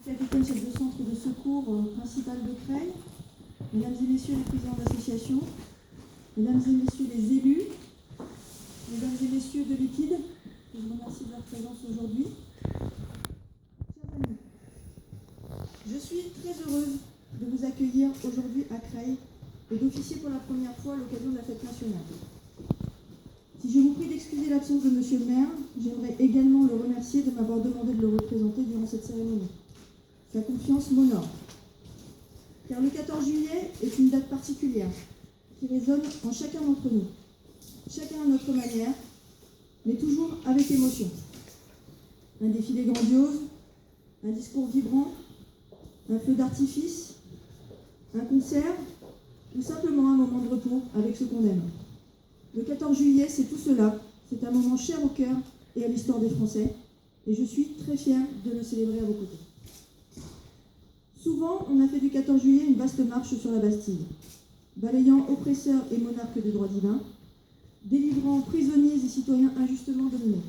capitaine chef de centre de secours principal de Creil, mesdames et messieurs les présidents d'association, mesdames et messieurs les élus, mesdames et messieurs de l'Équide, je vous remercie de leur présence aujourd'hui. Chers amis, je suis très heureuse de vous accueillir aujourd'hui à Creil et d'officier pour la première fois à l'occasion de la fête nationale. Si je vous prie d'excuser l'absence de Monsieur le maire, j'aimerais également le remercier de m'avoir demandé de le représenter durant cette cérémonie. Sa confiance m'honore. Car le 14 juillet est une date particulière qui résonne en chacun d'entre nous. Chacun à notre manière, mais toujours avec émotion. Un défilé grandiose, un discours vibrant, un feu d'artifice, un concert ou simplement un moment de repos avec ceux qu'on aime. Le 14 juillet, c'est tout cela. C'est un moment cher au cœur et à l'histoire des Français. Et je suis très fière de le célébrer à vos côtés. Souvent, on a fait du 14 juillet une vaste marche sur la Bastille, balayant oppresseurs et monarques des droits divins, délivrant prisonniers et citoyens injustement dominés.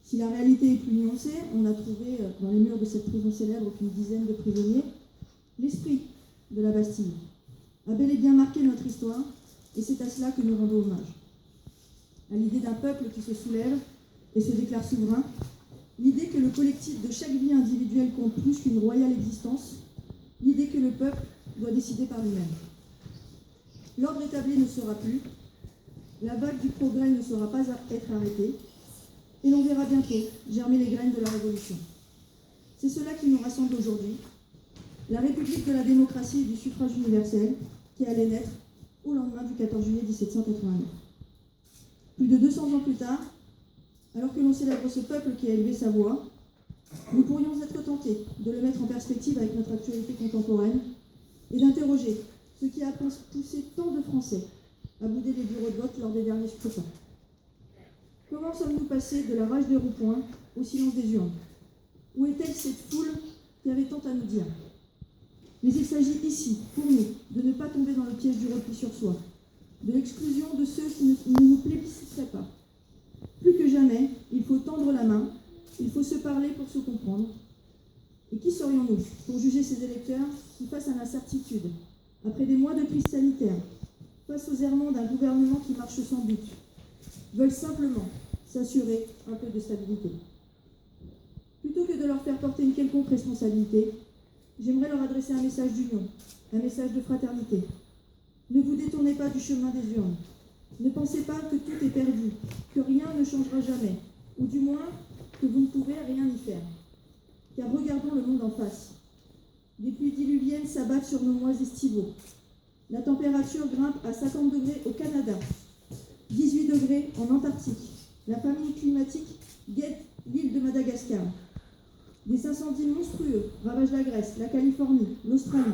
Si la réalité est plus nuancée, on a trouvé dans les murs de cette prison célèbre qu'une dizaine de prisonniers, l'esprit de la Bastille a bel et bien marqué notre histoire, et c'est à cela que nous rendons hommage. À l'idée d'un peuple qui se soulève et se déclare souverain, l'idée que le collectif de chaque vie individuelle compte plus qu'une royale existence, l'idée que le peuple doit décider par lui-même. L'ordre établi ne sera plus, la vague du progrès ne saura pas être arrêtée, et l'on verra bientôt germer les graines de la révolution. C'est cela qui nous rassemble aujourd'hui, la République de la démocratie et du suffrage universel qui allait naître au lendemain du 14 juillet 1789. Plus de 200 ans plus tard, alors que l'on célèbre ce peuple qui a élevé sa voix, nous pourrions être tentés de le mettre en perspective avec notre actualité contemporaine et d'interroger ce qui a poussé tant de Français à bouder les bureaux de vote lors des derniers scrutins. Comment sommes-nous passés de la rage des roues-poings au silence des urnes? Où est-elle cette foule qui avait tant à nous dire? Mais il s'agit ici, pour nous, de ne pas tomber dans le piège du repli sur soi, de l'exclusion de ceux qui ne nous plébisciteraient pas. Plus que jamais, il faut tendre la main, il faut se parler pour se comprendre. Et qui serions-nous pour juger ces électeurs qui, face à l'incertitude, après des mois de crise sanitaire, face aux errements d'un gouvernement qui marche sans but, veulent simplement s'assurer un peu de stabilité? Plutôt que de leur faire porter une quelconque responsabilité, j'aimerais leur adresser un message d'union, un message de fraternité. Ne vous détournez pas du chemin des urnes. Ne pensez pas que tout est perdu, que rien ne changera jamais, ou du moins que vous ne pourrez rien y faire. Car regardons le monde en face. Des pluies diluviennes s'abattent sur nos mois estivaux. La température grimpe à 50 degrés au Canada, 18 degrés en Antarctique. La famine climatique guette l'île de Madagascar. Des incendies monstrueux ravagent la Grèce, la Californie, l'Australie.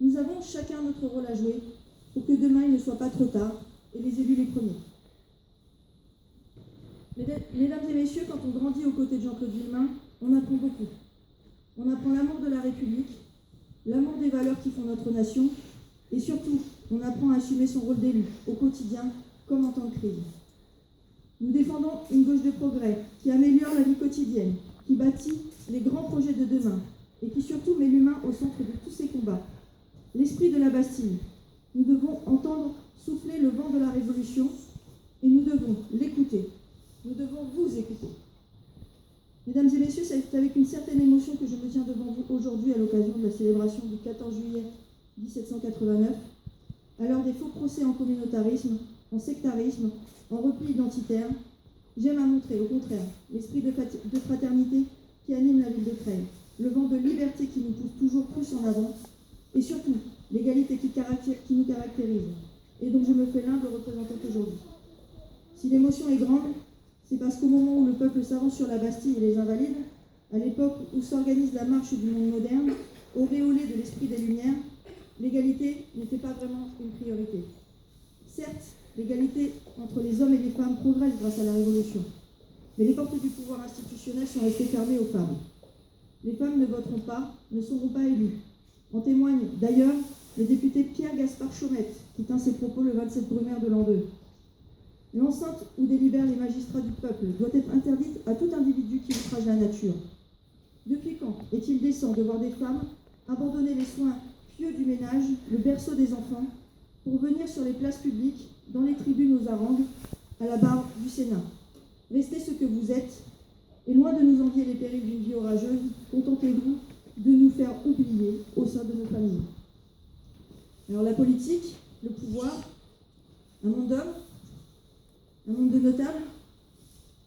Nous avons chacun notre rôle à jouer pour que demain il ne soit pas trop tard, et les élus les premiers. Mesdames et messieurs, quand on grandit aux côtés de Jean-Claude Villemain, on apprend beaucoup. On apprend l'amour de la République, l'amour des valeurs qui font notre nation, et surtout, on apprend à assumer son rôle d'élu, au quotidien, comme en temps de crise. Nous défendons une gauche de progrès qui améliore la vie quotidienne, qui bâtit les grands projets de demain, et qui surtout met l'humain au centre de tous ces combats. L'esprit de la Bastille. Nous devons entendre souffler le vent de la Révolution, et nous devons l'écouter. Nous devons vous écouter. Mesdames et messieurs, c'est avec une certaine émotion que je me tiens devant vous aujourd'hui à l'occasion de la célébration du 14 juillet 1789, à l'heure des faux procès en communautarisme, en sectarisme, en repli identitaire. J'aime à montrer, au contraire, l'esprit de fraternité qui anime la ville de Creil, le vent de liberté qui nous pousse toujours plus en avant, et surtout, l'égalité qui nous caractérise, et dont je me fais l'humble représentante aujourd'hui. Si l'émotion est grande, c'est parce qu'au moment où le peuple s'avance sur la Bastille et les Invalides, à l'époque où s'organise la marche du monde moderne, auréolée de l'esprit des Lumières, l'égalité n'était pas vraiment une priorité. Certes, l'égalité entre les hommes et les femmes progresse grâce à la Révolution, mais les portes du pouvoir institutionnel sont restées fermées aux femmes. Les femmes ne voteront pas, ne seront pas élues. En témoigne d'ailleurs le député Pierre Gaspard Chaumette, qui tint ses propos le 27 brumaire de l'an 2. L'enceinte où délibèrent les magistrats du peuple doit être interdite à tout individu qui outrage la nature. Depuis quand est-il décent de voir des femmes abandonner les soins pieux du ménage, le berceau des enfants, pour venir sur les places publiques, dans les tribunes aux harangues, à la barre du Sénat? Restez ce que vous êtes, et loin de nous envier les périls d'une vie orageuse, contentez-vous de nous faire oublier au sein de nos familles. Alors la politique, le pouvoir, un monde d'hommes, un monde de notables.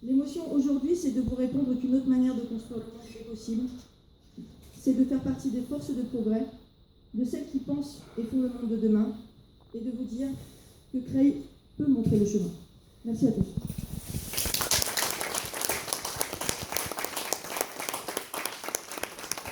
L'émotion aujourd'hui, c'est de vous répondre qu'une autre manière de construire le monde est possible. C'est de faire partie des forces de progrès, de celles qui pensent et font le monde de demain, et de vous dire que Creil peut montrer le chemin. Merci à tous.